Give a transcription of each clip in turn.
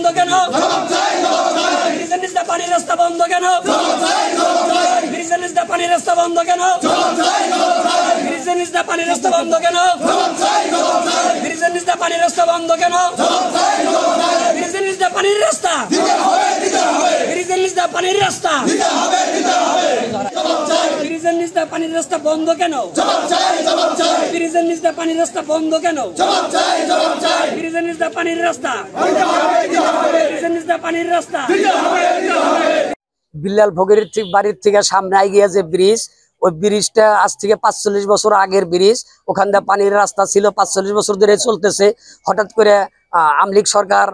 বন্ধ কেন? ব্রিজের নিচে পানির রাস্তা বন্ধ কেন? ব্রিজের নিচে পানির রাস্তা বন্ধ কেন? ব্রিজের নিচে পানির রাস্তা বন্ধ কেন? ব্রিজের নিচে পানির রাস্তা বন্ধ কেন? ব্রিজের নিচে পানির রাস্তা, ব্রিজের নিচে পানির রাস্তা, ব্রিজের নিচে পানির রাস্তা বন্ধ কেন? ব্রিজের নিচে পানির রাস্তা বন্ধ কেন? ব্রিজের নিচে পানির রাস্তা, ব্রিজের নিচে পানির রাস্তা। বিল্লাল ফকিরের ঠিক বাড়ির থেকে সামনে এগিয়ে যে ব্রিজ, ওই ব্রিজটা আজ থেকে 45 বছর আগের ব্রিজ। ওখান দিয়ে পানির রাস্তা ছিল, 45 বছর ধরে চলতেছে। হঠাৎ করে আমলিগ সরকার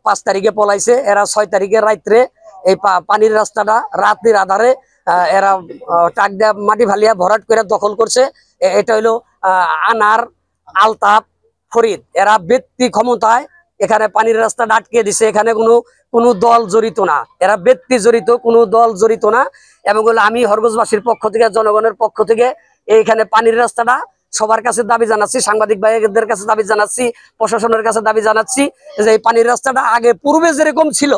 5 তারিখে পলাইছে, এরা 6 তারিখে রাত্রে এই পানির রাস্তাটা রাতের আধারে এরা টাক দিয়ে মাটি ফালিয়া ভরাট করে দখল করছে। এটা হইলো আনার, আলতাফ, ফরিদ, এরা ব্যক্তি ক্ষমতায় এখানে পানির রাস্তাটা আটকে দিছে। এখানে কোনো দল জড়িত না, এরা ব্যক্তি জড়িত, কোনো দল জড়িত না। এবং আমি হরগোজবাসীর পক্ষ থেকে, জনগণের পক্ষ থেকে এইখানে পানির রাস্তাটা সবার কাছে দাবি জানাচ্ছি, সাংবাদিক ভাইদের কাছে দাবি জানাচ্ছি, প্রশাসনের কাছে দাবি জানাচ্ছি যে এই পানির রাস্তাটা আগে পূর্বে যেরকম ছিল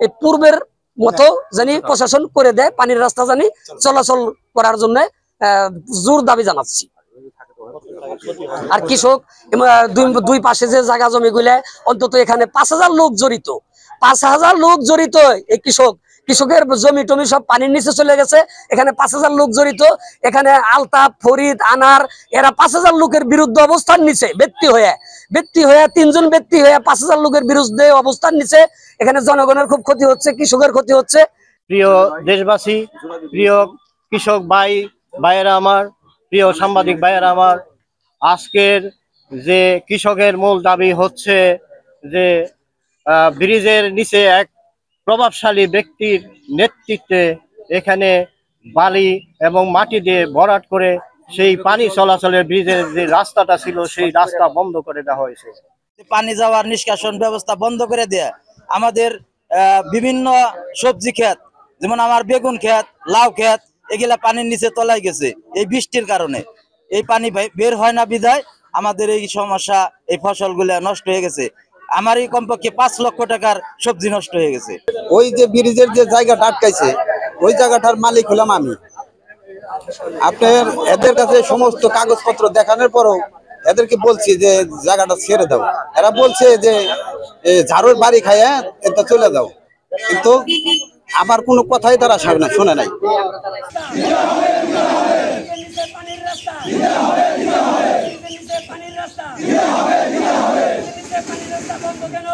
এই পূর্বের মতো জানি প্রশাসন করে দেয়, পানির রাস্তা জানি চলাচল করার জন্য জোর দাবি জানাচ্ছি। আর কৃষক দুই পাশে যে জায়গা জমি গুলা, অন্তত এখানে 5000 লোক জড়িত, 5000 লোক জড়িত। এই কৃষকের জমি টমি সব পানির নিচে চলে গেছে। এখানে 5000 লোক জড়িত। এখানে আলতাফ, ফরিদ, আনার, এরা 5000 লোকের বিরুদ্ধে অবস্থান নিছে। ব্যক্তি হয়ে 3জন ব্যক্তি হয়ে 5000 লোকের বিরুদ্ধে অবস্থান নিছে। এখানে জনগণের খুব ক্ষতি হচ্ছে, কৃষকের ক্ষতি হচ্ছে। প্রিয় দেশবাসী, প্রিয় কৃষক ভাইয়েরা আমার, প্রিয় সাংবাদিক ভাইয়েরা আমার, আজকের যে কৃষকের মূল দাবি হচ্ছে যে ব্রিজের নিচে এক প্রভাবশালী ব্যক্তির নেতৃত্বে এখানে বালি এবং মাটি দিয়ে ভরাট করে সেই পানি চলাচলের ব্রিজের যে রাস্তাটা ছিল সেই রাস্তা বন্ধ করে দেওয়া হয়েছে। পানি যাওয়ার নিষ্কাশন ব্যবস্থা বন্ধ করে দেয়া, আমাদের বিভিন্ন সবজি ক্ষেত, যেমন আমার বেগুন ক্ষেত, লাউ ক্ষেত, এগুলা পানির নিচে তলায় গেছে। এই বৃষ্টির কারণে এই পানি বের হয় না বিধায় আমাদের এই সমস্যা, এই ফসলগুলা নষ্ট হয়ে গেছে। আমারই কমপক্ষে 5 লক্ষ টাকার সবজি নষ্ট হয়ে গেছে। ওই যে ব্রিজের যে জায়গাটা আটকাইছে ওই জায়গাটার মালিক হলাম আমি। আপনার এদের কাছে সমস্ত কাগজপত্র দেখানোর পরও এদেরকে বলছি যে জায়গাটা ছেড়ে দাও, এরা বলছে যে ঝাড়ুর বাড়ি খাইয়া এটা চলে যাও, কিন্তু আমার কোনো কথাই তারা শোনে নাই। পানির রাস্তা বন্ধ কেন?